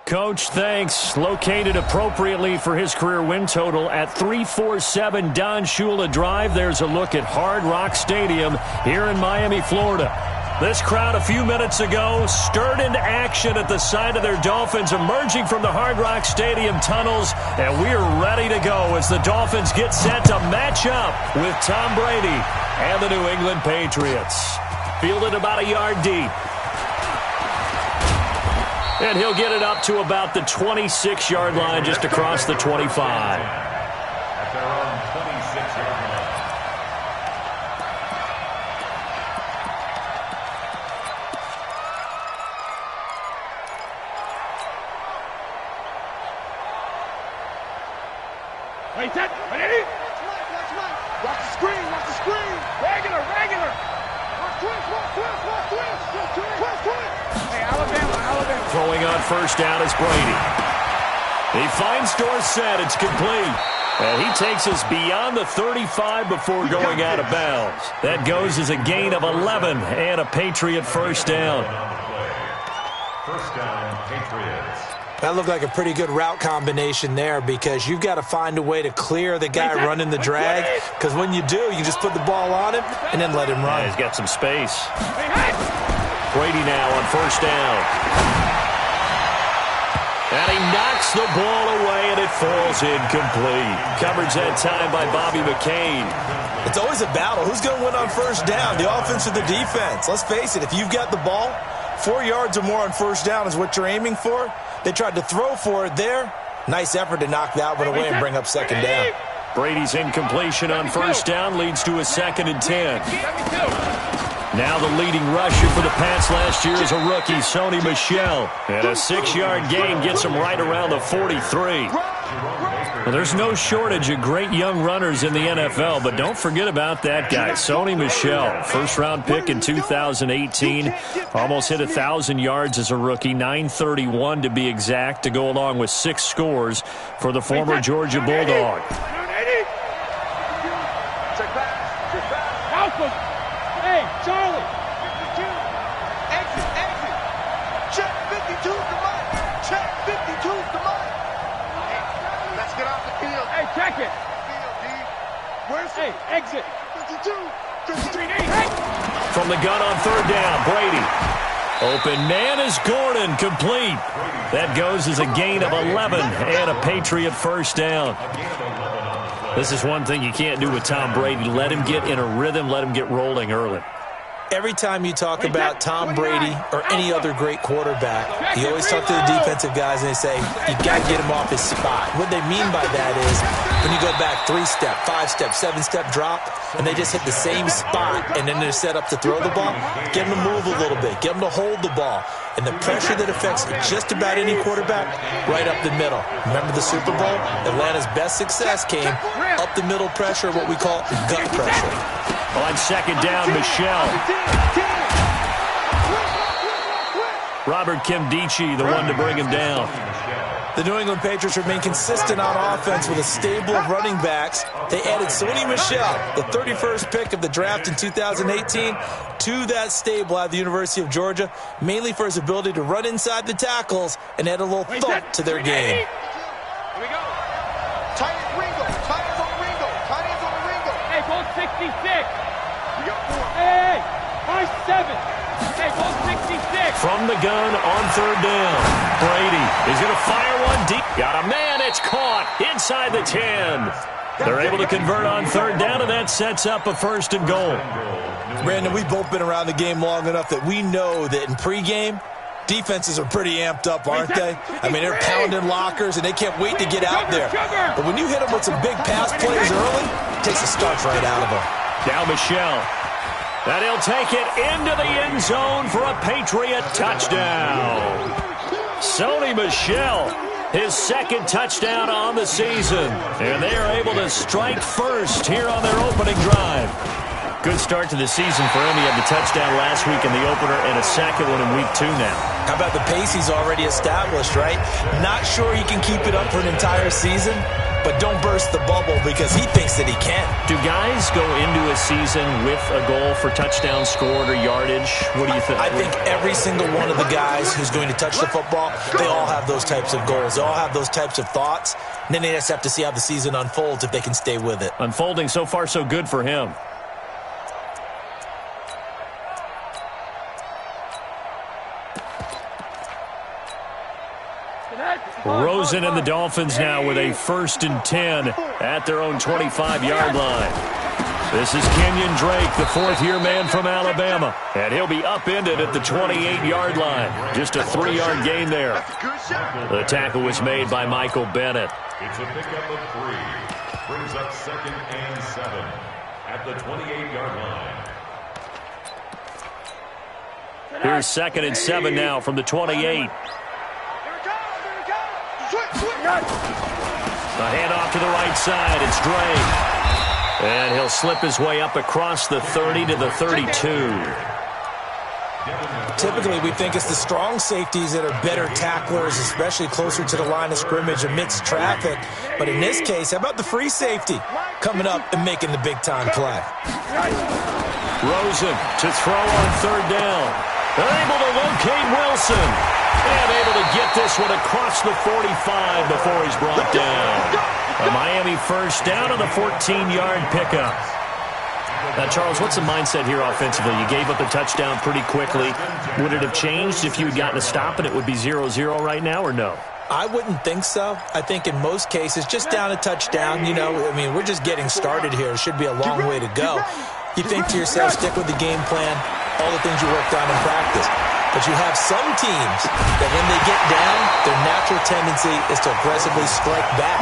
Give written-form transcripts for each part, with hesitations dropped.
Coach, thanks. Located appropriately for his career win total at 347 Don Shula Drive. There's a look at Hard Rock Stadium here in Miami, Florida. This crowd a few minutes ago stirred into action at the side of their Dolphins emerging from the Hard Rock Stadium tunnels, and we're ready to go as the Dolphins get set to match up with Tom Brady and the New England Patriots. Fielded about a yard deep. And he'll get it up to about the 26-yard line just across the 25. At their own 26-yard line. Wait, set, ready? Watch the screen, watch the screen. Regular. Twist. Hey, Alabama. Throwing on first down is Brady. He finds Dorsett. It's complete. And he takes us beyond the 35 before going out of bounds. That goes as a gain of 11 and a Patriot first down. First down, Patriots. That looked like a pretty good route combination there because you've got to find a way to clear the guy running the drag, because when you do, you just put the ball on him and then let him run. Yeah, he's got some space. Brady now on first down. And he knocks the ball away, and it falls incomplete. Coverage that time by Bobby McCain. It's always a battle. Who's going to win on first down, the offense or the defense? Let's face it, if you've got the ball, 4 yards or more on first down is what you're aiming for. They tried to throw for it there. Nice effort to knock that one away and bring up second down. Brady's incompletion on first down leads to a 2nd and 10. Now the leading rusher for the Pats last year is a rookie, Sony Michel. And a 6-yard gain gets him right around the 43. Well, there's no shortage of great young runners in the NFL, but don't forget about that guy, Sony Michel. First-round pick in 2018. Almost hit 1,000 yards as a rookie, 931 to be exact, to go along with 6 scores for the former Georgia Bulldog. Hey, Charlie. 52. Exit. Check 52's the mic. Check 52's the mic. Hey, let's get off the field. Hey, check it. Field, D. Where's hey, exit. 52. Hey. From the gun on third down, Brady. Open man is Gordon, complete. That goes as a gain of 11 and a Patriot first down. This is one thing you can't do with Tom Brady. Let him get in a rhythm, let him get rolling early. Every time you talk about Tom Brady or any other great quarterback, you always talk to the defensive guys and they say, you got to get him off his spot. What they mean by that is when you go back 3-step, 5-step, 7-step drop, and they just hit the same spot and then they're set up to throw the ball, get them to move a little bit, get them to hold the ball. And the pressure that affects just about any quarterback, right up the middle. Remember the Super Bowl? Atlanta's best success came up the middle pressure, what we call gut pressure. On second down, Michel. Robert Kimdichie, the one to bring him down. The New England Patriots remain consistent on offense with a stable of running backs. They added Sony Michel, the 31st pick of the draft in 2018, to that stable at the University of Georgia, mainly for his ability to run inside the tackles and add a little thump to their game. Here we go. Tight end Ringo. Tight ends on the Ringo. Tight ends on the Ringo. Hey, ball 66. We got 4. Hey, 5-7. Hey, ball 66. From the gun on third down, Brady is going to fire one deep. Got a man, it's caught inside the 10. They're able to convert on third down, and that sets up a 1st and goal. Brandon, we've both been around the game long enough that we know that in pregame, defenses are pretty amped up, aren't they? I mean, they're pounding lockers, and they can't wait to get out there. But when you hit them with some big pass plays early, it takes the starch right out of them. Now Michel. And he'll take it into the end zone for a Patriot touchdown. Sony Michel, his 2nd touchdown on the season. And they are able to strike first here on their opening drive. Good start to the season for him. He had the touchdown last week in the opener and a second one in week 2 now. How about the pace he's already established, right? Not sure he can keep it up for an entire season, but don't burst the bubble because he thinks that he can. Do guys go into a season with a goal for touchdown scored or yardage? What do you think? I think every single one of the guys who's going to touch the football, they all have those types of goals. They all have those types of thoughts. And then they just have to see how the season unfolds if they can stay with it. Unfolding so far so good for him. Rosen and the Dolphins now with a 1st and 10 at their own 25-yard line. This is Kenyon Drake, the fourth-year man from Alabama. And he'll be upended at the 28-yard line. Just a 3-yard gain there. The tackle was made by Michael Bennett. It's a pickup of 3. Brings up 2nd and 7 at the 28-yard line. Here's 2nd and 7 now from the 28. A handoff to the right side. It's Drake. And he'll slip his way up across the 30 to the 32. Typically, we think it's the strong safeties that are better tacklers, especially closer to the line of scrimmage amidst traffic. But in this case, how about the free safety coming up and making the big-time play? Rosen to throw on 3rd down. They're able to locate Wilson. And able to get this one across the 45 before he's brought down. A Miami 1st down on the 14-yard pickup. Now, Charles, what's the mindset here offensively? You gave up a touchdown pretty quickly. Would it have changed if you had gotten a stop and it would be 0-0 right now, or no? I wouldn't think so. I think in most cases, just down a touchdown, we're just getting started here. It should be a long way to go. You think to yourself, stick with the game plan, all the things you worked on in practice. But you have some teams that when they get down, their natural tendency is to aggressively strike back.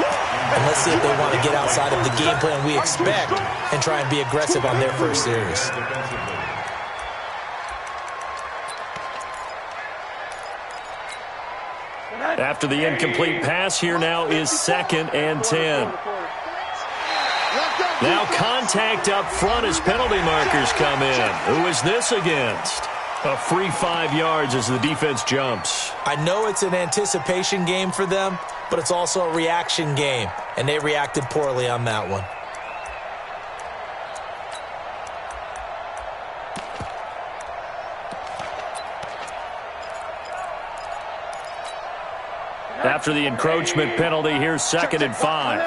And let's see if they want to get outside of the game plan we expect and try and be aggressive on their first series. After the incomplete pass, here now is 2nd and 10. Now contact up front as penalty markers come in. Who is this against? A free 5 yards as the defense jumps. I know it's an anticipation game for them, but it's also a reaction game, and they reacted poorly on that one. After the encroachment penalty, here's 2nd and 5.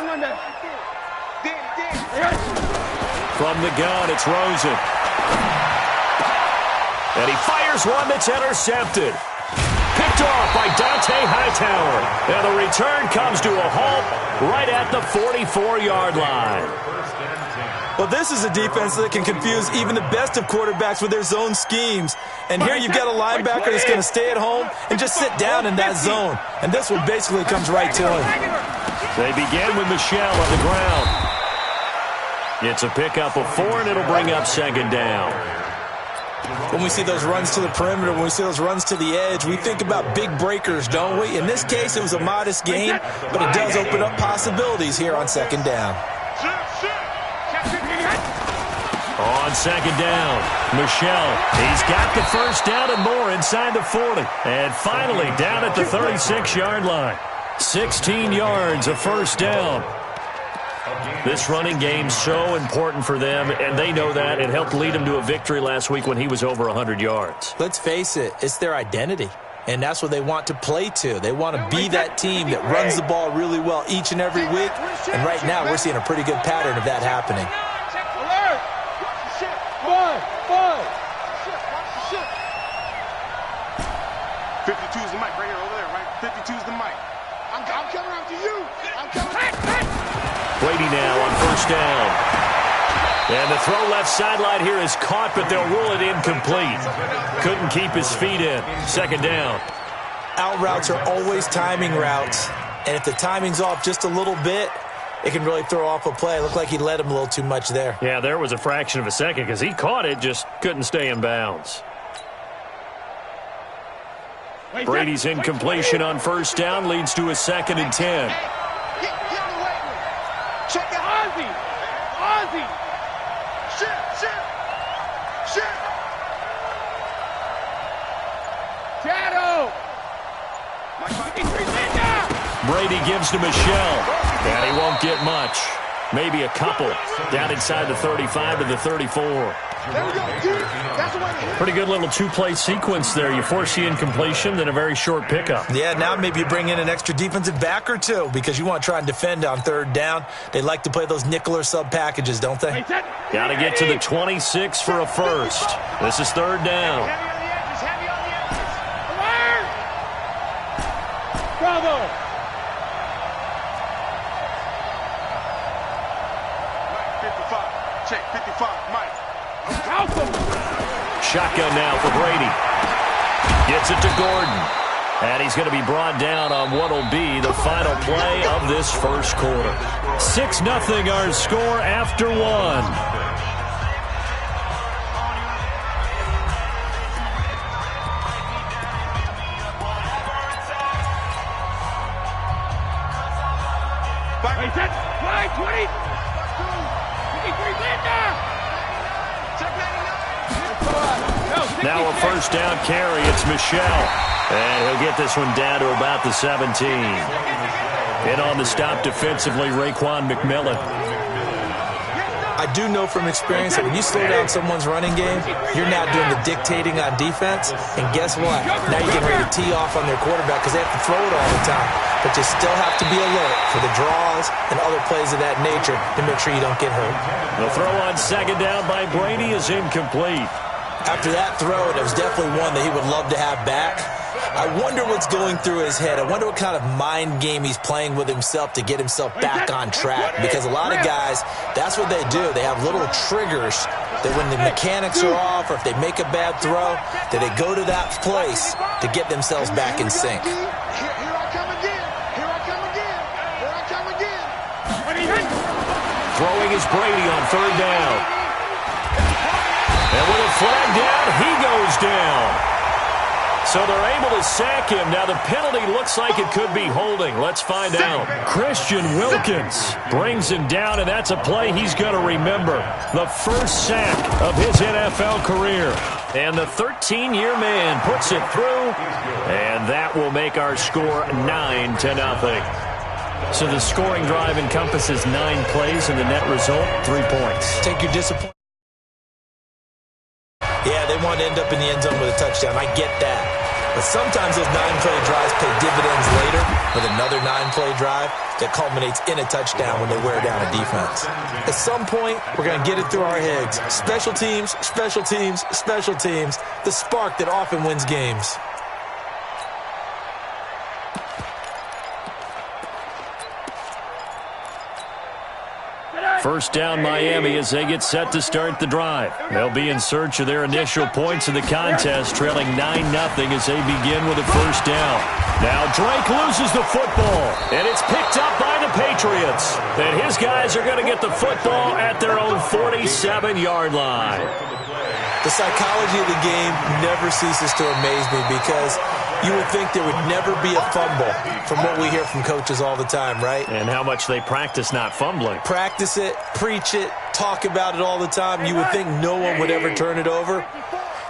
From the gun, it's Rosen. And he fires one that's intercepted. Picked off by Dante Hightower. And the return comes to a halt right at the 44-yard line. Well, this is a defense that can confuse even the best of quarterbacks with their zone schemes. And here you've got a linebacker that's going to stay at home and just sit down in that zone. And this one basically comes right to him. They begin with Michelle on the ground. It's a pickup of 4, and it'll bring up 2nd down. When we see those runs to the perimeter, when we see those runs to the edge, we think about big breakers, don't we? In this case, it was a modest gain, but it does open up possibilities here on 2nd down. On 2nd down, Michelle. He's got the 1st down and more inside the 40. And finally, down at the 36-yard line. 16 yards, a 1st down. This running game's so important for them, and they know that. It helped lead them to a victory last week when he was over 100 yards. Let's face it, it's their identity, and that's what they want to play to. They want to be that team that runs the ball really well each and every week, and right now we're seeing a pretty good pattern of that happening. 52's the mic right here, over there, right? 52's the mic. I'm coming after you. I'm coming. Brady now on 1st down. And the throw left sideline here is caught, but they'll rule it incomplete. Couldn't keep his feet in. 2nd down. Out routes are always timing routes, and if the timing's off just a little bit, it can really throw off a play. It looked like he led him a little too much there. Yeah, there was a fraction of a second because he caught it, just couldn't stay in bounds. Brady's incompletion on 1st down leads to a 2nd and 10. Check it, Ozzy. Shit. Shadow. Brady gives to Michel, and he won't get much. Maybe a couple. Down inside the 35 to the 34. Pretty good little two-play sequence there. You force the incompletion, then a very short pickup. Yeah, now maybe you bring in an extra defensive back or two because you want to try and defend on third down. They like to play those nickel or sub packages, don't they? Got to get to the 26 for a first. This is third down. Bravo! Check 55, Mike. Shotgun now for Brady. Gets it to Gordon. And he's going to be brought down on what will be the final play of this first quarter. 6-0 our score after one. Right, 20. Now a first down carry. It's Michel. And he'll get this one down to about the 17. In on the stop defensively, Raekwon McMillan. I do know from experience that when you slow down someone's running game, you're now doing the dictating on defense. And guess what? Now you're getting ready to tee off on their quarterback because they have to throw it all the time. But you still have to be alert for the draws and other plays of that nature to make sure you don't get hurt. The throw on second down by Brady is incomplete. After that throw, it was definitely one that he would love to have back. I wonder what's going through his head. I wonder what kind of mind game he's playing with himself to get himself back on track. Because a lot of guys, that's what they do. They have little triggers that when the mechanics are off or if they make a bad throw, that they go to that place to get themselves back in sync. Here I come again. Here I come again. Here I come again. Throwing is Brady on third down. And with a flag down, he goes down. So they're able to sack him. Now the penalty looks like it could be holding. Let's find out. Christian Wilkins brings him down, and that's a play he's going to remember. The first sack of his NFL career. And the 13-year man puts it through, and that will make our score 9-0. So the scoring drive encompasses 9 plays, and the net result, 3 points. Take your disappointment. Yeah, they want to end up in the end zone with a touchdown. I get that. But sometimes those 9-play drives pay dividends later with another 9-play drive that culminates in a touchdown when they wear down a defense. At some point, we're going to get it through our heads. Special teams, special teams, special teams. The spark that often wins games. First down Miami as they get set to start the drive. They'll be in search of their initial points of the contest, trailing 9-0 as they begin with a first down. Now Drake loses the football, and it's picked up by the Patriots. And his guys are going to get the football at their own 47-yard line. The psychology of the game never ceases to amaze me because you would think there would never be a fumble from what we hear from coaches all the time, right? And how much they practice not fumbling. Practice it, preach it, talk about it all the time. You would think no one would ever turn it over.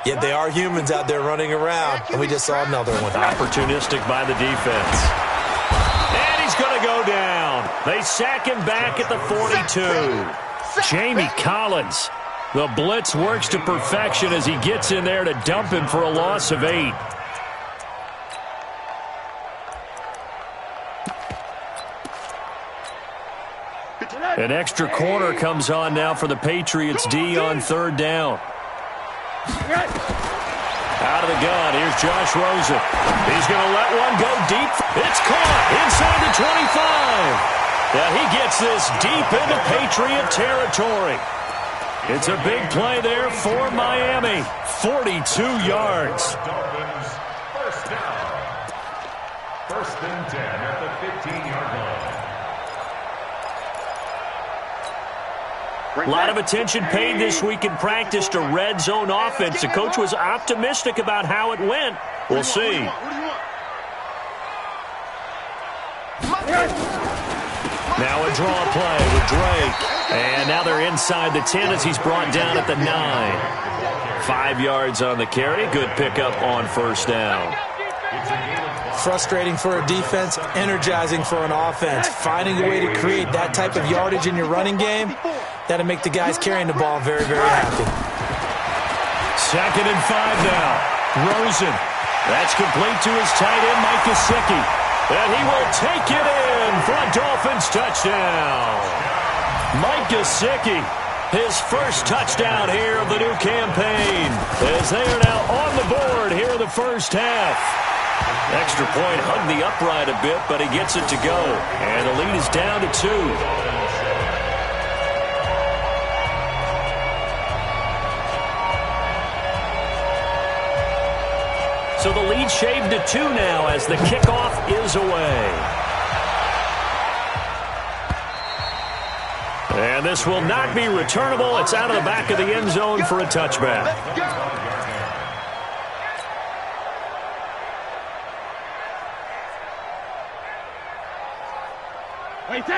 Yet they are humans out there running around, and we just saw another one. Opportunistic by the defense. And he's going to go down. They sack him back at the 42. Jamie Collins. The blitz works to perfection as he gets in there to dump him for a loss of 8. An extra corner comes on now for the Patriots D on third down. Out of the gun, here's Josh Rosen. He's going to let one go deep. It's caught inside the 25. Now he gets this deep into Patriot territory. It's a big play there for Miami. 42 yards. Dolphins, first down. First and 10 at the 15-yard line. A lot of attention paid this week in practice to red zone offense. The coach was optimistic about how it went. We'll see. Now a draw play with Drake. And now they're inside the 10 as he's brought down at the 9. 5 yards on the carry. Good pickup on first down. It's a gain of Frustrating for a defense, energizing for an offense. Finding a way to create that type of yardage in your running game, that'll make the guys carrying the ball very, very happy. 2nd and 5 now. Rosen. That's complete to his tight end, Mike Gesicki. And he will take it in for a Dolphins touchdown. Mike Gesicki, his first touchdown here of the new campaign, as they are now on the board here in the first half. Extra point hugged the upright a bit, but he gets it to go. And the lead is down to 2. So the lead shaved to 2 now as the kickoff is away. And this will not be returnable. It's out of the back of the end zone for a touchback.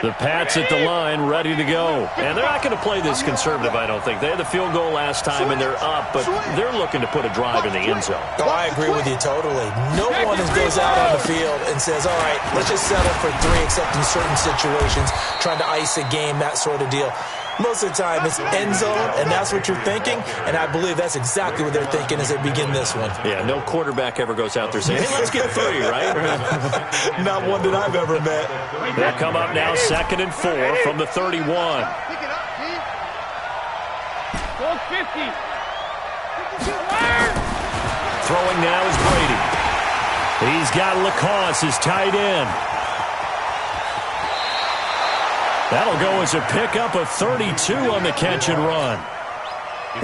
The Pats at the line, ready to go. And they're not going to play this conservative, I don't think. They had the field goal last time, and they're up, but they're looking to put a drive in the end zone. Oh, I agree with you totally. No one goes out on the field and says, all right, let's just settle for 3, except in certain situations, trying to ice a game, that sort of deal. Most of the time, it's end zone, and that's what you're thinking, and I believe that's exactly what they're thinking as they begin this one. Yeah, no quarterback ever goes out there saying, hey, let's get 3, right? Not one that I've ever met. They'll come up now 2nd and 4 from the 31. Pick it up, G. Go 50. Throwing now is Brady. He's got LaCosse, his tight end. That'll go as a pickup of 32 on the catch and run.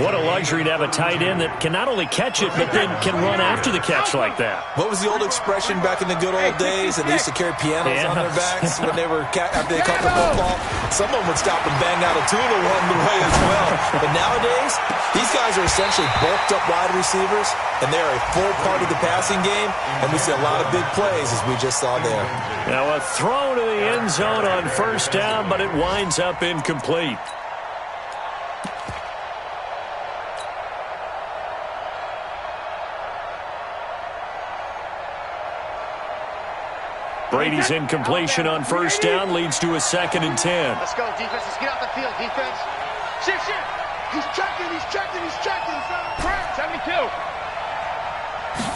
What a luxury to have a tight end that can not only catch it, but then can run after the catch like that. What was the old expression back in the good old days that they used to carry pianos on their backs when they were after they caught the football? Some of them would stop and bang out a tune along the way as well. But nowadays, these guys are essentially bulked up wide receivers, and they're a full part of the passing game, and we see a lot of big plays as we just saw there. Now a throw to the end zone on 1st down, but it winds up incomplete. Brady's incompletion on 1st down leads to a 2nd and 10. Let's go, defense. Let's get out the field, defense. Shit. He's checking. 72.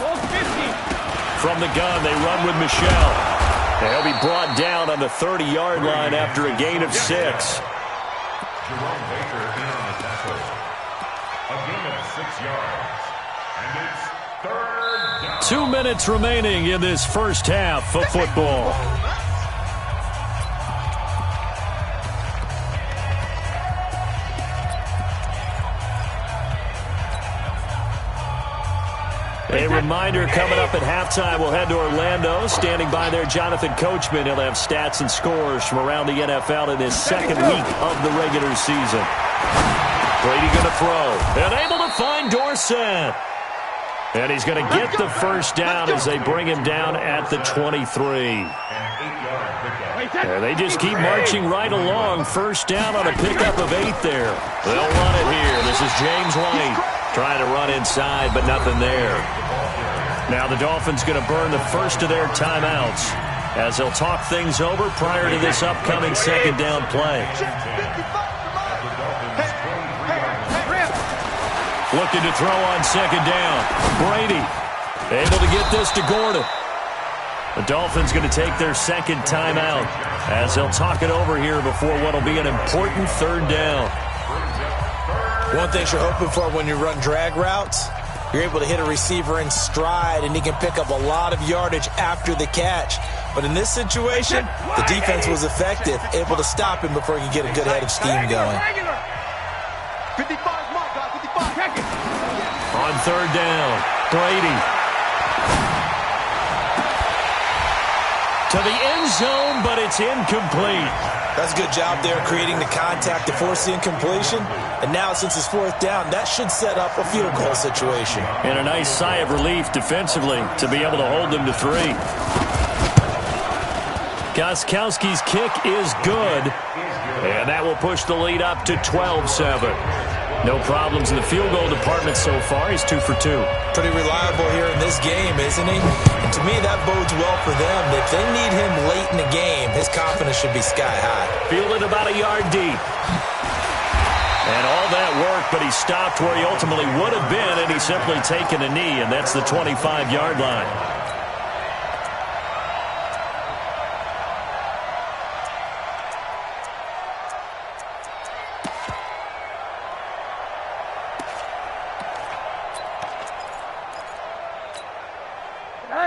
Goal 50. From the gun, they run with Michel. And he'll be brought down on the 30-yard line after a gain of 6. Jerome Baker in on the tackle. A gain of 6 yards. And it's 3rd down. 2 minutes remaining in this first half of football. A reminder coming up at halftime, we'll head to Orlando. Standing by there, Jonathan Coachman. He'll have stats and scores from around the NFL in his 2nd week of the regular season. Brady going to throw. And able to find Dorsett. And he's going to get the 1st down as they bring him down at the 23. And they just keep marching right along. 1st down on a pickup of 8 there. They'll run it here. This is James White trying to run inside, but nothing there. Now the Dolphins going to burn the first of their timeouts as they'll talk things over prior to this upcoming 2nd down play. Looking to throw on 2nd down. Brady able to get this to Gordon. The Dolphins going to take their 2nd timeout as they'll talk it over here before what will be an important 3rd down. One thing you're hoping for when you run drag routes, you're able to hit a receiver in stride, and he can pick up a lot of yardage after the catch. But in this situation, the defense was effective, able to stop him before he could get a good head of steam going. 55. On 3rd down, Brady. To the end zone, but it's incomplete. That's a good job there creating the contact to force the incompletion. And now since it's 4th down, that should set up a field goal situation. And a nice sigh of relief defensively to be able to hold them to 3. Gostkowski's kick is good. And that will push the lead up to 12-7. No problems in the field goal department so far. He's 2 for 2. Pretty reliable here in this game, isn't he? And to me, that bodes well for them. If they need him late in the game, his confidence should be sky high. Fielded about a yard deep. And all that work, but he stopped where he ultimately would have been, and he's simply taken a knee, and that's the 25-yard line.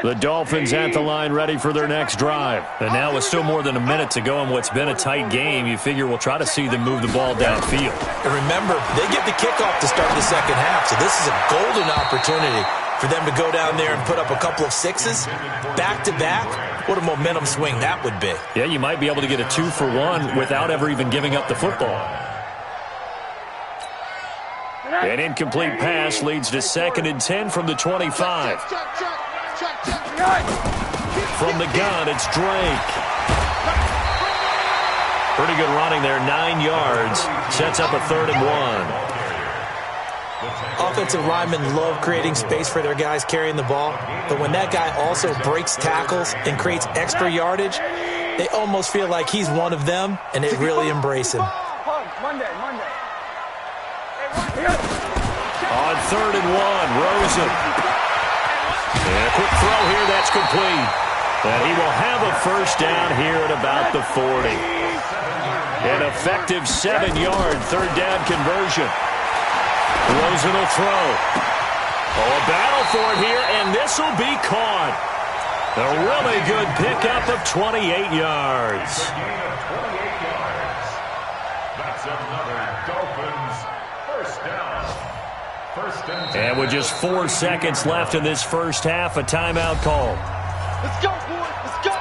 The Dolphins at the line ready for their next drive. And now with still more than a minute to go in what's been a tight game, you figure we'll try to see them move the ball downfield. And remember, they get the kickoff to start the second half, so this is a golden opportunity for them to go down there and put up a couple of sixes back-to-back. What a momentum swing that would be. Yeah, you might be able to get a 2-for-1 without ever even giving up the football. An incomplete pass leads to 2nd and 10 from the 25. From the gun, it's Drake. Pretty good running there, 9 yards. Sets up a 3rd and 1. Offensive linemen love creating space for their guys carrying the ball, but when that guy also breaks tackles and creates extra yardage, they almost feel like he's one of them, and they really embrace him. On 3rd and 1, Rosen. And a quick throw here, that's complete. And he will have a first down here at about the 40. An effective 7-yard 3rd down conversion. Rosen will throw. Oh, a battle for it here, and this will be caught. A really good pickup of 28 yards. That's another Dolphins first down. And with just 4 seconds left in this first half, a timeout call. Let's go, boys. Let's go.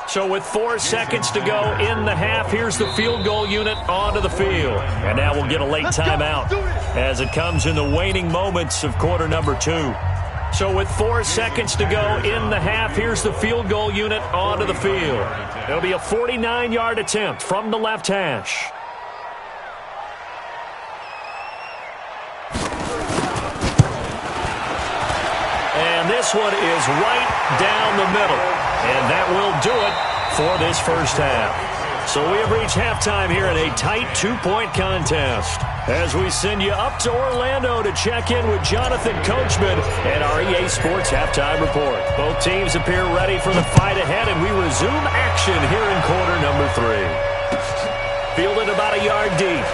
So with 4 seconds to go in the half, here's the field goal unit onto the field. And now we'll get a late timeout as it comes in the waning moments of quarter number 2. So with 4 seconds to go in the half, here's the field goal unit onto the field. It'll be a 49-yard attempt from the left hash. And this one is right down the middle. And that will do it for this first half. So we have reached halftime here in a tight 2-point contest. As we send you up to Orlando to check in with Jonathan Coachman and our EA Sports Halftime Report. Both teams appear ready for the fight ahead, and we resume action here in quarter number 3. Fielded about a yard deep.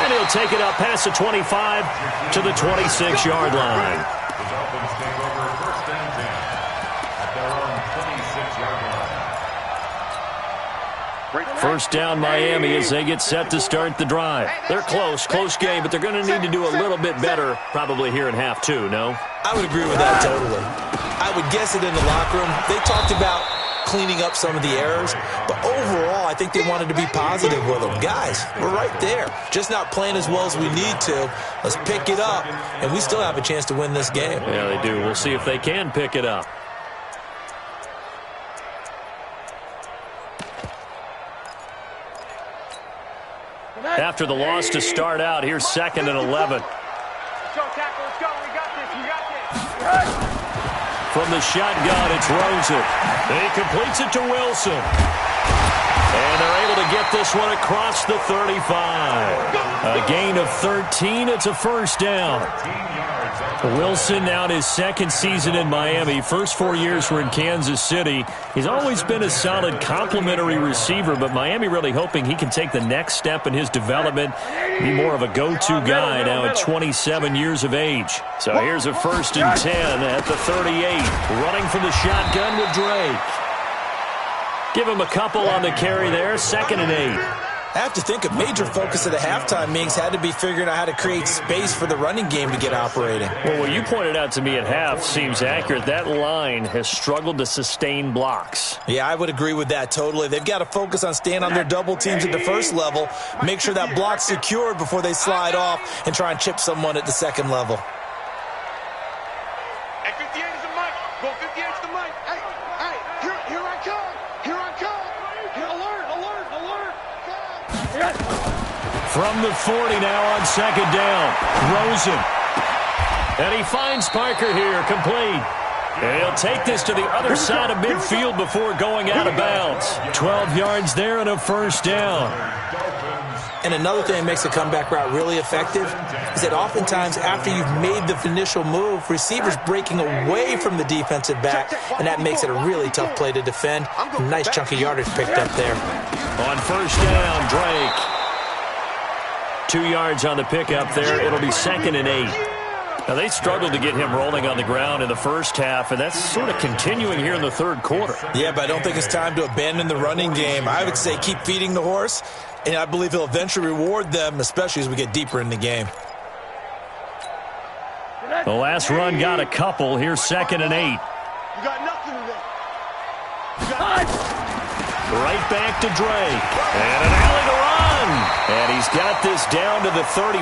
And he'll take it up past the 25 to the 26-yard line. The Dolphins take over 1st and 10 at their own 26-yard line. First down Miami as they get set to start the drive. They're close game, but they're going to need to do a little bit better probably here in half 2, no? I would agree with that totally. I would guess it in the locker room. They talked about cleaning up some of the errors, but overall I think they wanted to be positive with them. Guys, we're right there. Just not playing as well as we need to. Let's pick it up, and we still have a chance to win this game. Yeah, they do. We'll see if they can pick it up. After the loss to start out, here's 2nd and 11. Let's go, tackle. Let's go. We got this. We got this. From the shotgun, it's Rosen. He completes it to Wilson. And they're able to get this one across the 35. A gain of 13. It's a first down. Wilson now in his 2nd season in Miami. First 4 years were in Kansas City. He's always been a solid complementary receiver, but Miami really hoping he can take the next step in his development, be more of a go-to guy now at 27 years of age. So here's a 1st and 10 at the 38. Running from the shotgun with Drake. Give him a couple on the carry there. 2nd and 8. I have to think a major focus of the halftime meetings had to be figuring out how to create space for the running game to get operating. Well, what you pointed out to me at half seems accurate. That line has struggled to sustain blocks. Yeah, I would agree with that totally. They've got to focus on staying on their double teams at the first level, make sure that block's secured before they slide off and try and chip someone at the second level. Hey, 58 is the mic. Go 58 is the mic. Hey, here I come. Here I come. Alert. From the 40 now on second down. Rosen. And he finds Parker here, complete. And he'll take this to the other side of midfield before going out of bounds. 12 yards there and a first down. And another thing that makes a comeback route really effective is that oftentimes after you've made the initial move, receivers breaking away from the defensive back, and that makes it a really tough play to defend. A nice chunk of yardage picked up there. On first down, Drake. 2 yards on the pickup there. It'll be 2nd and 8. Now, they struggled to get him rolling on the ground in the first half, and that's sort of continuing here in the third quarter. Yeah, but I don't think it's time to abandon the running game. I would say keep feeding the horse, and I believe he'll eventually reward them, especially as we get deeper in the game. The last run got a couple. Here's 2nd and 8. You got nothing today. Right back to Drake. And an alley to run. And he's got this down to the 35.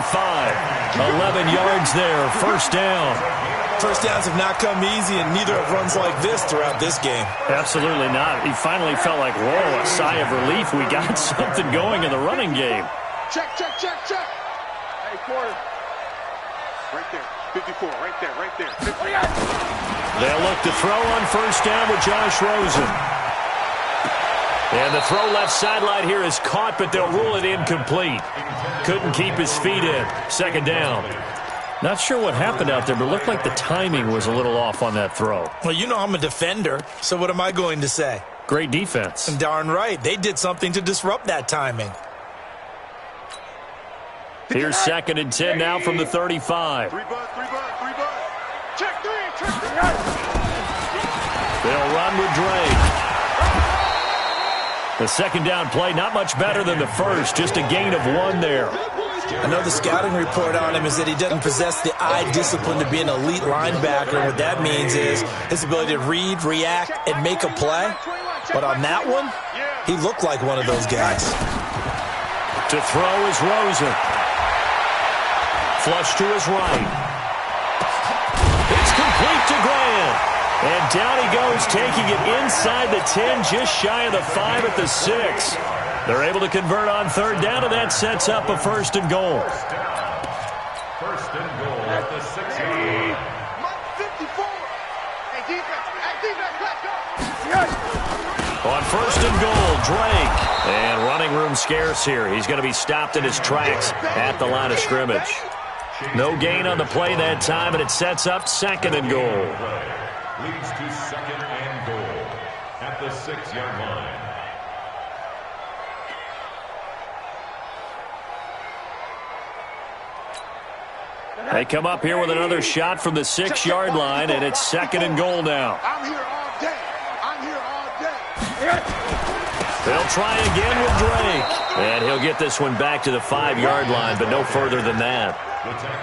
11 yards there. First down. First downs have not come easy, and neither have runs like this throughout this game. Absolutely not. He finally felt like, whoa, a sigh of relief. We got something going in the running game. Check. Hey, quarter. Right there. 54, right there. 50. They'll look to throw on first down with Josh Rosen. And the throw left sideline here is caught, but they'll rule it incomplete. Couldn't keep his feet in. Second down. Not sure what happened out there, but it looked like the timing was a little off on that throw. Well, you know I'm a defender, so what am I going to say? Great defense. Darn right. They did something to disrupt that timing. Here's 2nd and 10 now from the 35. Three bud. Check three. They'll run with Drake. The second down play, not much better than the first, just a gain of 1 there. I know the scouting report on him is that he doesn't possess the eye discipline to be an elite linebacker. What that means is his ability to read, react, and make a play. But on that one, he looked like one of those guys. To throw is Rosen. Flush to his right. It's complete to Grant. And down he goes, taking it inside the 10, just shy of the 5 at the 6. They're able to convert on third down, and that sets up a 1st and goal. First and goal at the 6-yard line. 54. Hey, defense, let's go. On 1st and goal, Drake. And running room scarce here. He's going to be stopped in his tracks at the line of scrimmage. No gain on the play that time, and it sets up 2nd and goal. Leads to 2nd and goal at the 6-yard line. They come up here with another shot from the 6-yard line, and it's 2nd and goal now. I'm here all day. They'll try again with Drake. And he'll get this one back to the 5-yard line, but no further than that.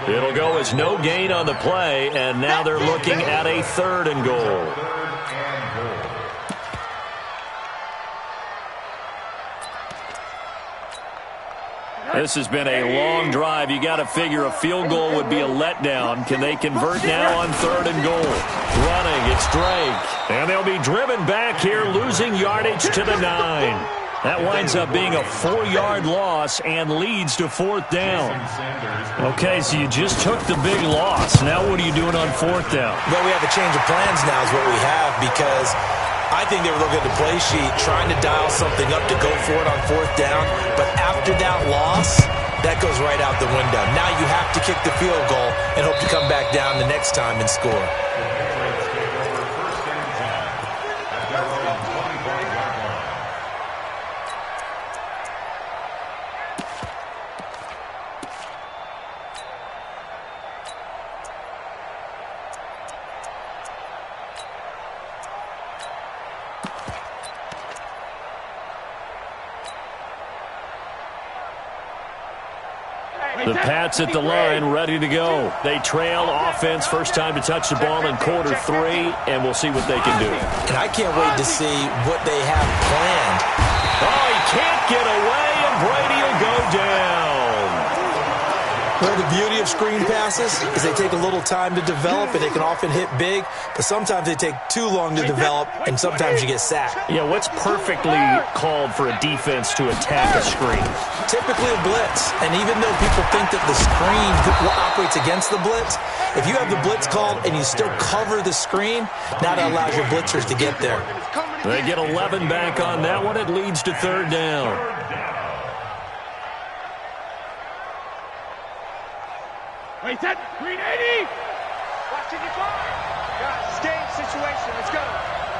It'll go as no gain on the play, and now they're looking at a 3rd and goal. This has been a long drive. You got to figure a field goal would be a letdown. Can they convert now on 3rd and goal? Running, it's Drake. And they'll be driven back here, losing yardage to the 9. That winds up being a 4-yard loss and leads to 4th down. Okay, so you just took the big loss. Now what are you doing on 4th down? Well, we have a change of plans now is what we have, because I think they were looking at the play sheet, trying to dial something up to go for it on 4th down. But after that loss, that goes right out the window. Now you have to kick the field goal and hope to come back down the next time and score. The Pats at the line, ready to go. They trail offense, first time to touch the ball in quarter 3, and we'll see what they can do. And I can't wait to see what they have planned. Oh, he can't get away, and Brady will go down. Well, the beauty of screen passes is they take a little time to develop, and they can often hit big, but sometimes they take too long to develop, and sometimes you get sacked. Yeah, what's perfectly called for a defense to attack a screen? Typically a blitz, and even though people think that the screen operates against the blitz, if you have the blitz called and you still cover the screen, now that allows your blitzers to get there. They get 11 back on that one. It leads to third down. Wait, that green 80! Watching your fire! Guys, it's game situation. Let's go.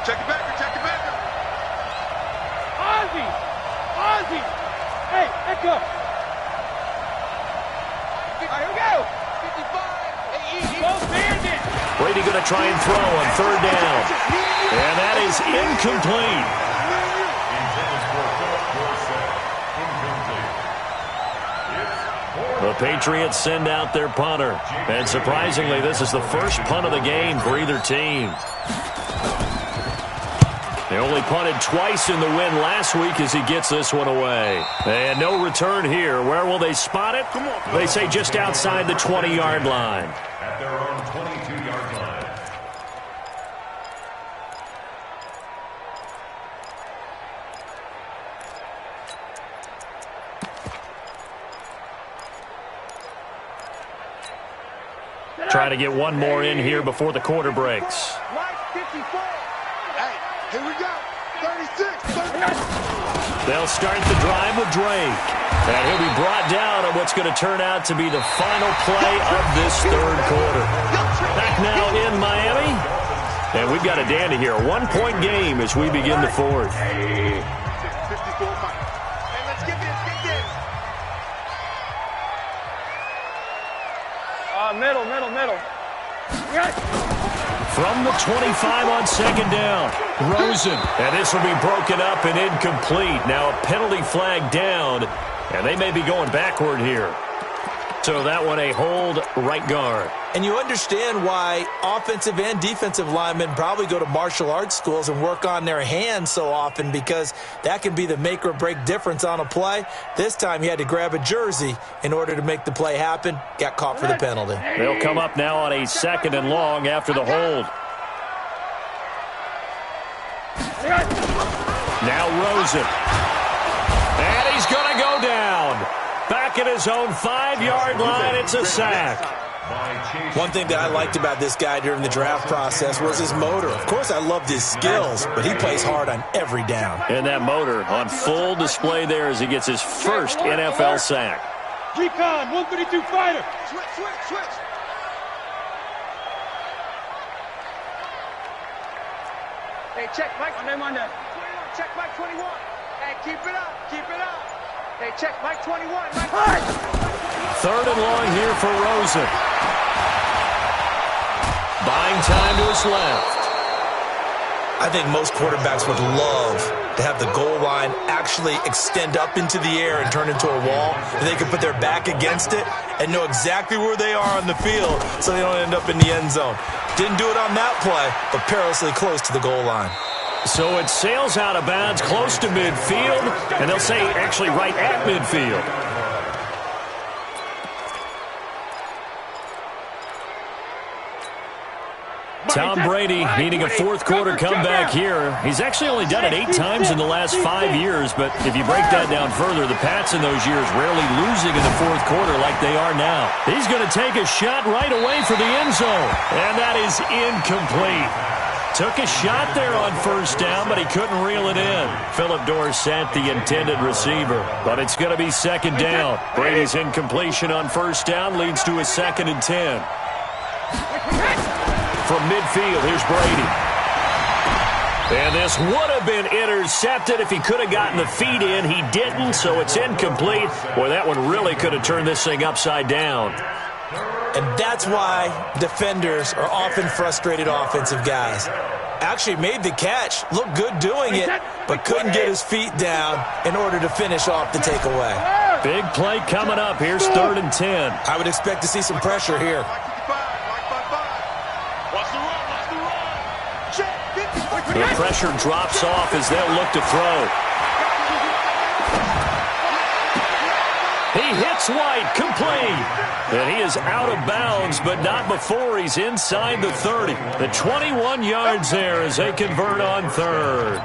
Check it back. Check it back. Ozzy! Ozzy! Hey, echo! All right, here we go! 55. Go Bandit! Brady going to try and throw on third down. And that is incomplete. The Patriots send out their punter. And surprisingly, this is the first punt of the game for either team. They only punted twice in the win last week as he gets this one away. And no return here. Where will they spot it? They say just outside the 20-yard line. At their own 22-yard line. Try to get one more in here before the quarter breaks. Hey, here we go. 36. They'll start the drive with Drake. And he'll be brought down on what's going to turn out to be the final play of this third quarter. Back now in Miami. And we've got a dandy here. A one-point game as we begin the fourth. Hey, let's get this. Middle. From the 25 on second down, Rosen. And this will be broken up and incomplete. Now a penalty flag down, and they may be going backward here. So that one a hold right guard. And you understand why offensive and defensive linemen probably go to martial arts schools and work on their hands so often, because that can be the make or break difference on a play. This time he had to grab a jersey in order to make the play happen. Got caught for the penalty. They'll come up now on a second and long after the hold. Now Rosen. And he's going to go down. Back at his own 5-yard line, it's a sack. One thing that I liked about this guy during the draft process was his motor. Of course, I loved his skills, but he plays hard on every down. And that motor on full display there as he gets his first NFL sack. Recon, 132 fighter. Switch. Hey, check Mike. Monday. Check Mike 21. Hey, keep it up. Hey, check Mike 21. Mike. Third and long here for Rosen. Buying time to his left. I think most quarterbacks would love to have the goal line actually extend up into the air and turn into a wall. They can put their back against it and know exactly where they are on the field so they don't end up in the end zone. Didn't do it on that play, but perilously close to the goal line. So it sails out of bounds close to midfield, and they'll say actually right at midfield. Tom Brady needing a fourth quarter comeback here. He's actually only done it 8 times in the last 5 years, but if you break that down further, the Pats in those years rarely losing in the fourth quarter like they are now. He's going to take a shot right away for the end zone, and that is incomplete. Took a shot there on first down, but he couldn't reel it in. Phillip Dorsett, the intended receiver. But it's going to be second down. Brady's incompletion on first down leads to a 2nd and 10. From midfield, here's Brady. And this would have been intercepted if he could have gotten the feet in. He didn't, so it's incomplete. Boy, that one really could have turned this thing upside down. And that's why defenders are often frustrated offensive guys. Actually made the catch, looked good doing it, but couldn't get his feet down in order to finish off the takeaway. Big play coming up. Here's 3rd and 10. I would expect to see some pressure here. The pressure drops off as they'll look to throw. He He hits White, complete. And he is out of bounds, but not before he's inside the 30. The 21 yards there as they convert on third.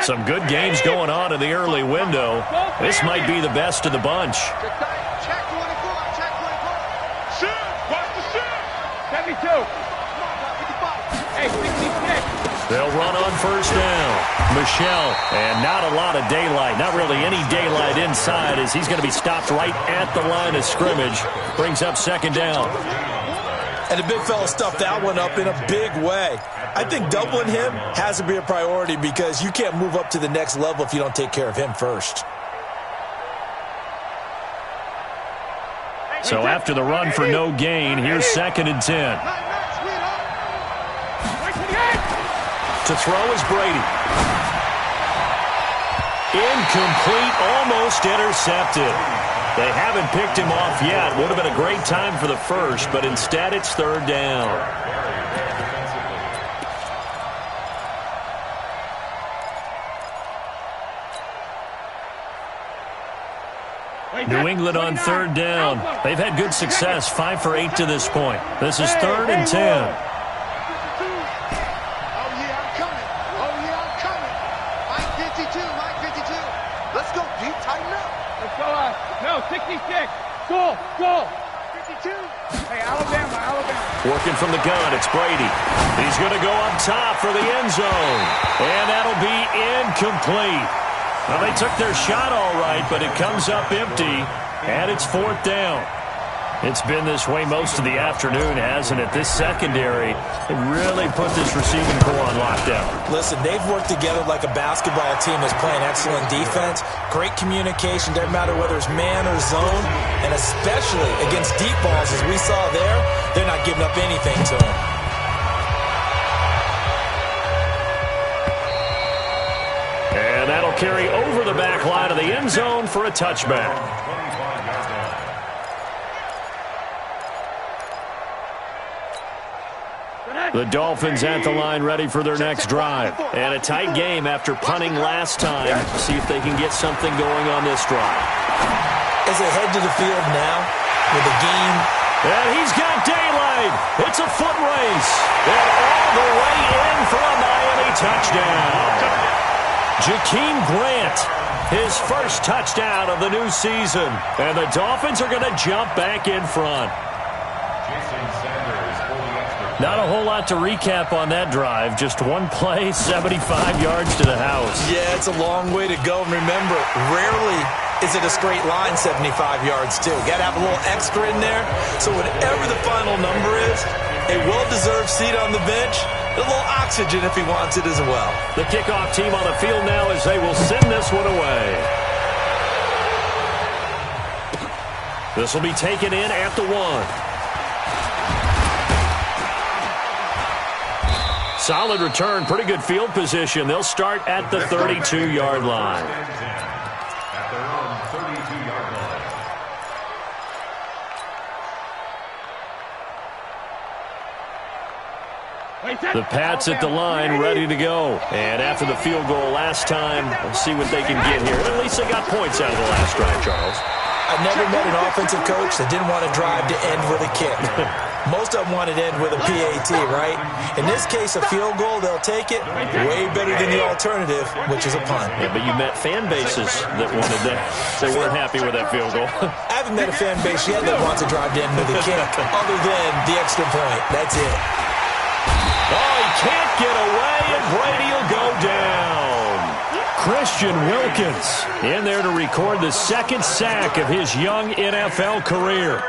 Some good games going on in the early window. This might be the best of the bunch. Check 24. Check 24. Shoot. Watch the shoot. 72. Hey, 66. They'll run on first down. Michelle, and not a lot of daylight. Not really any daylight inside as he's going to be stopped right at the line of scrimmage. Brings up second down. And the big fella stuffed that one up in a big way. I think doubling him has to be a priority because you can't move up to the next level if you don't take care of him first. So after the run for no gain, here's second and 10. To throw is Brady. Incomplete, almost intercepted. They haven't picked him off yet. Would have been a great time for the first, but instead it's third down. New England on third down. They've had good success, 5 for 8 to this point. This is third and 10. Oh, yeah, I'm coming. Oh, yeah, I'm coming. Mike 52, Mike 52. Let's go, Pete. Tighten up. Let's go, no, 66. Go. 52. Hey, Alabama. Working from the gun, it's Brady. He's going to go up top for the end zone. And that'll be incomplete. Well, they took their shot all right, but it comes up empty, and it's fourth down. It's been this way most of the afternoon, hasn't it? This secondary really put this receiving corps on lockdown. Listen, they've worked together like a basketball team that's playing excellent defense. Great communication, doesn't matter whether it's man or zone, and especially against deep balls, as we saw there, they're not giving up anything to them. And that'll carry over the back line of the end zone for a touchback. The Dolphins at the line ready for their next drive. And a tight game after punting last time. See if they can get something going on this drive. As they head to the field now with the game. And he's got daylight. It's a foot race. And all the way in for a Miami touchdown. Jakeem Grant, his first touchdown of the new season. And the Dolphins are going to jump back in front. Not a whole lot to recap on that drive. Just one play, 75 yards to the house. Yeah, it's a long way to go. And remember, rarely is it a straight line 75 yards, too. Got to have a little extra in there. So whatever the final number is, a well-deserved seat on the bench, a little oxygen if he wants it as well. The kickoff team on the field now as they will send this one away. This will be taken in at the 1. Solid return, pretty good field position. They'll start at the 32-yard line. At their own 32-yard line. The Pats at the line, ready to go. And after the field goal last time, we'll see what they can get here. At least they got points out of the last drive, Charles. I've never met an offensive coach that didn't want to drive to end with a kick. Most of them want it to end with a PAT, right? In this case, a field goal, they'll take it. Way better than the alternative, which is a punt. Yeah, but you met fan bases that wanted that. They weren't happy with that field goal. I haven't met a fan base yet that wants to drive to end with a kick, other than the extra point. That's it. Oh, he can't get away, and Brady will go down. Christian Wilkins in there to record the second sack of his young NFL career.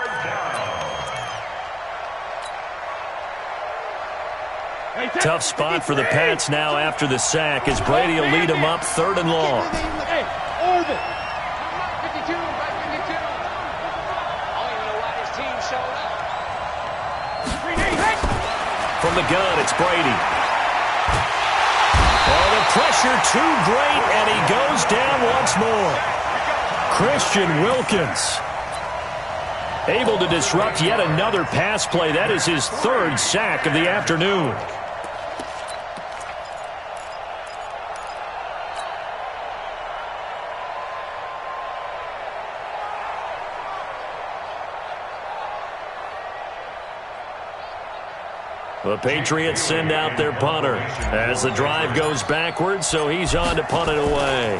Tough spot for the Pats now after the sack as Brady will lead them up third and long. Hey, Orville. 52, Mike 52. I don't even know why this team showed up. From the gun, it's Brady. Oh, the pressure too great, and he goes down once more. Christian Wilkins able to disrupt yet another pass play. That is his third sack of the afternoon. The Patriots send out their punter as the drive goes backwards, so he's on to punt it away.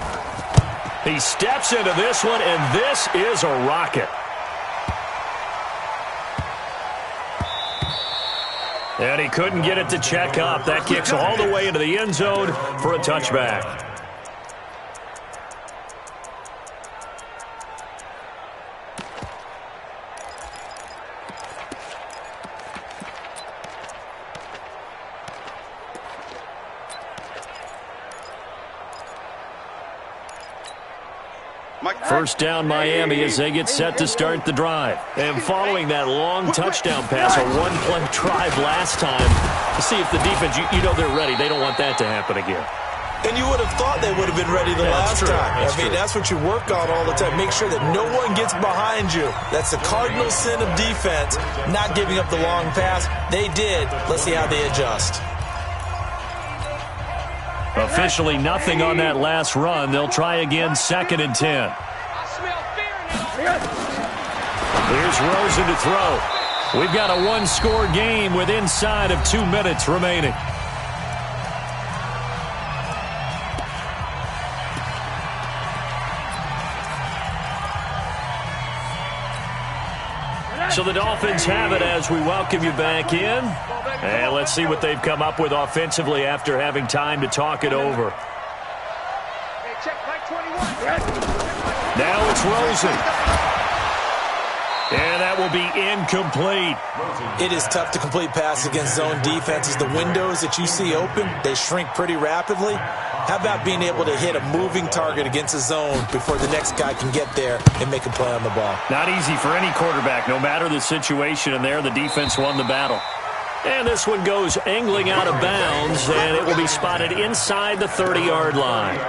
He steps into this one, and this is a rocket. And he couldn't get it to check up. That kicks all the way into the end zone for a touchback. First down Miami as they get set to start the drive. And following that long touchdown pass, a one-play drive last time, to see if the defense, you know they're ready. They don't want that to happen again. And you would have thought they would have been ready the last time. That's what you work on all the time. Make sure that no one gets behind you. That's the cardinal sin of defense, not giving up the long pass. They did. Let's see how they adjust. Officially nothing on that last run. They'll try again, 2nd and 10. Here's Rosen to throw. We've got a one-score game with inside of 2 minutes remaining. So the Dolphins have it as we welcome you back in. And let's see what they've come up with offensively after having time to talk it over. Now it's Rosen. And that will be incomplete. It is tough to complete passes against zone defenses. The windows that you see open, they shrink pretty rapidly. How about being able to hit a moving target against a zone before the next guy can get there and make a play on the ball? Not easy for any quarterback, no matter the situation. And there, the defense won the battle. And this one goes angling out of bounds, and it will be spotted inside the 30-yard line.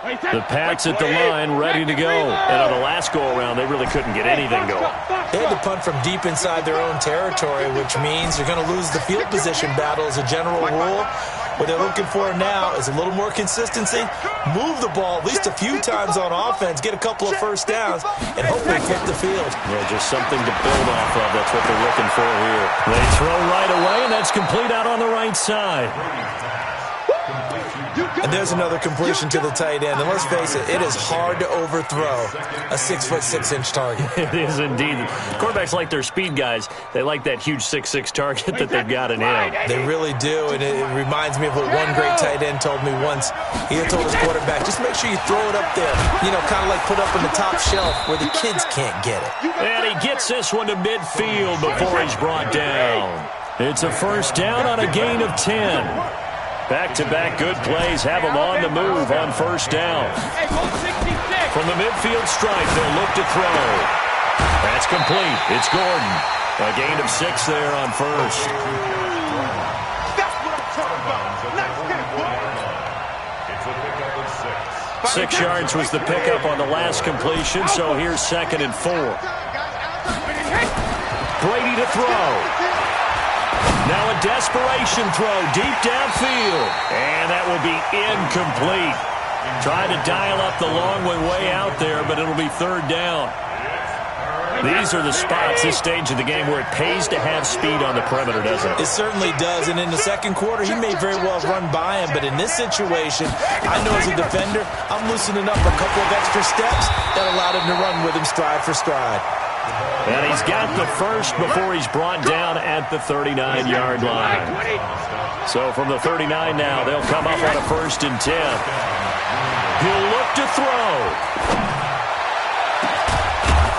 The Pats at the line, ready to go. And on the last go-around, they really couldn't get anything going. They had to punt from deep inside their own territory, which means you're going to lose the field position battle as a general rule. What they're looking for now is a little more consistency, move the ball at least a few times on offense, get a couple of first downs, and hopefully flip the field. Yeah, just something to build off of. That's what they're looking for here. They throw right away, and that's complete out on the right side. And there's another completion to the tight end. And let's face it, it is hard to overthrow a 6'6" target. It is indeed. Quarterbacks like their speed guys. They like that huge 6'6" target that they've got in him. They really do, and it reminds me of what one great tight end told me once. He had told his quarterback, just make sure you throw it up there. You know, kind of like put up on the top shelf where the kids can't get it. And he gets this one to midfield before he's brought down. It's a first down on a gain of 10. Back-to-back good plays have them on the move on first down. From the midfield stripe, they'll look to throw. That's complete. It's Gordon. A gain of 6 there on first. That's what I'm talking about. It's a pickup of 6. 6 yards was the pickup on the last completion, so here's 2nd and 4. Brady to throw. Now a desperation throw deep downfield. And that will be incomplete. Trying to dial up the long one way out there, but it'll be 3rd down. These are the spots, this stage of the game, where it pays to have speed on the perimeter, doesn't it? It certainly does, and in the second quarter, he may very well run by him, but in this situation, I know as a defender, I'm loosening up a couple of extra steps that allowed him to run with him stride for stride. And he's got the first before he's brought down at the 39-yard line. So from the 39 now, they'll come up on a 1st and 10. He'll look to throw.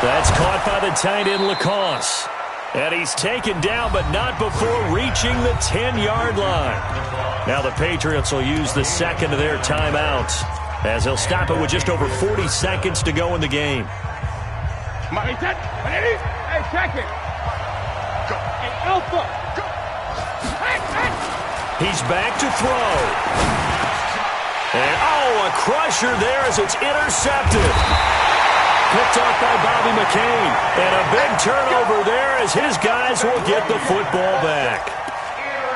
That's caught by the tight end, Lacoste. And he's taken down, but not before reaching the 10-yard line. Now the Patriots will use the second of their timeouts, as they'll stop it with just over 40 seconds to go in the game. Hey, second. Go. Hey, Alpha. Go. Hey. He's back to throw. And, a crusher there as it's intercepted. Picked off by Bobby McCain. And a big turnover there as his guys will get the football back.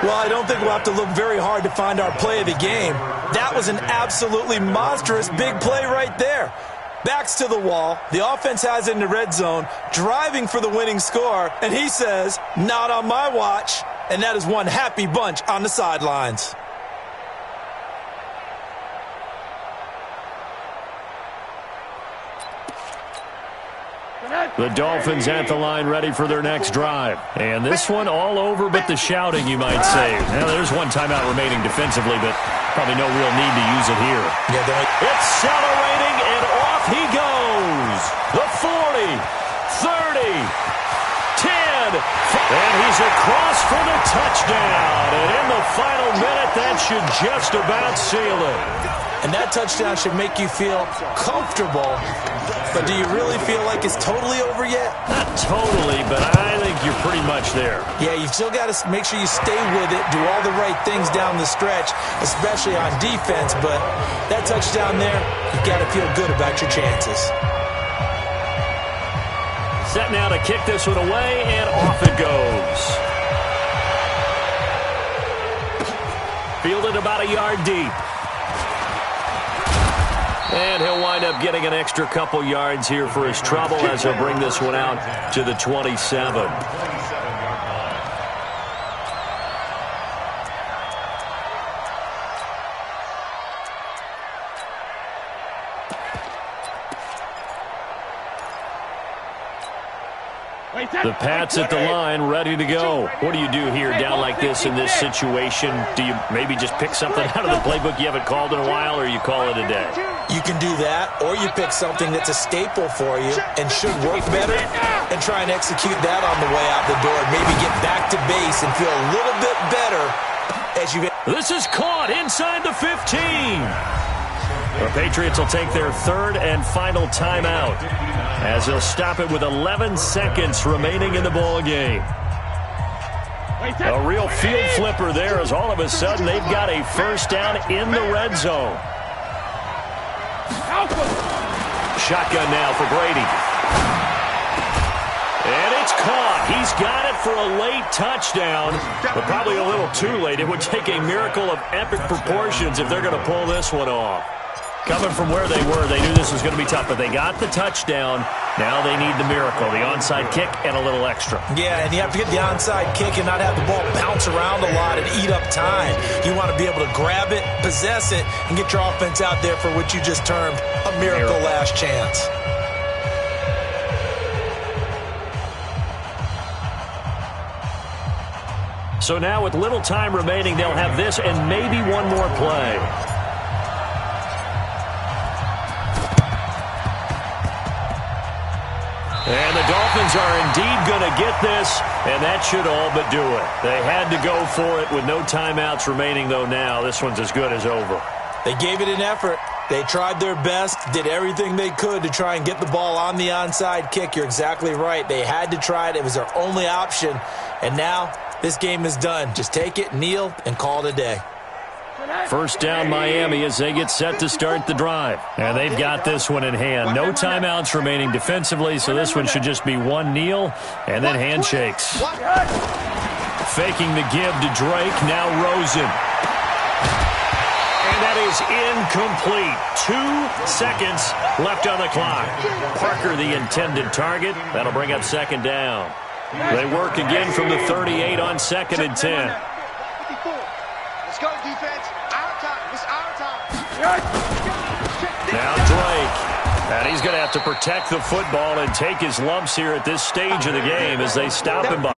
Well, I don't think we'll have to look very hard to find our play of the game. That was an absolutely monstrous big play right there. backs to the wall. The offense has it in the red zone, driving for the winning score, and he says, not on my watch. And that is one happy bunch on the sidelines. The Dolphins at the line ready for their next drive. And this one all over but the shouting, you might say. Now, there's one timeout remaining defensively, but probably no real need to use it here. Accelerating, and off he goes. The 40, 30, 10, and he's across for the touchdown. And in the final minute, that should just about seal it. And that touchdown should make you feel comfortable. But do you really feel like it's totally over yet? Not totally, but I think you're pretty much there. Yeah, you've still got to make sure you stay with it, do all the right things down the stretch, especially on defense. But that touchdown there, you've got to feel good about your chances. Set now to kick this one away, and off it goes. Fielded about a yard deep. And he'll wind up getting an extra couple yards here for his trouble as he'll bring this one out to the 27. The Pats at the line, ready to go. What do you do here down like this in this situation? Do you maybe just pick something out of the playbook you haven't called in a while, or you call it a day? You can do that, or you pick something that's a staple for you and should work better and try and execute that on the way out the door and maybe get back to base and feel a little bit better as you get. This is caught inside the 15. The Patriots will take their third and final timeout as they'll stop it with 11 seconds remaining in the ball game. A real field flipper there as all of a sudden they've got a first down in the red zone. Shotgun now for Brady. And it's caught. He's got it for a late touchdown, but probably a little too late. It would take a miracle of epic proportions if they're going to pull this one off. Coming from where they were, they knew this was going to be tough, but they got the touchdown. Now they need the miracle, the onside kick and a little extra. Yeah, and you have to get the onside kick and not have the ball bounce around a lot and eat up time. You want to be able to grab it, possess it, and get your offense out there for what you just termed a miracle last chance. So now with little time remaining, they'll have this and maybe one more play. And the Dolphins are indeed going to get this, and that should all but do it. They had to go for it with no timeouts remaining, though now this one's as good as over. They gave it an effort. They tried their best, did everything they could to try and get the ball on the onside kick. You're exactly right. They had to try it. It was their only option. And now this game is done. Just take it, kneel, and call it a day. First down Miami as they get set to start the drive. And they've got this one in hand. No timeouts remaining defensively, so this one should just be one kneel and then handshakes. Faking the give to Drake, now Rosen. And that is incomplete. 2 seconds left on the clock. Parker the intended target. That'll bring up second down. They work again from the 38 on 2nd and 10. Let's go, defense. Our time. It's our time. Now Drake. And he's going to have to protect the football and take his lumps here at this stage of the game as they stop him by.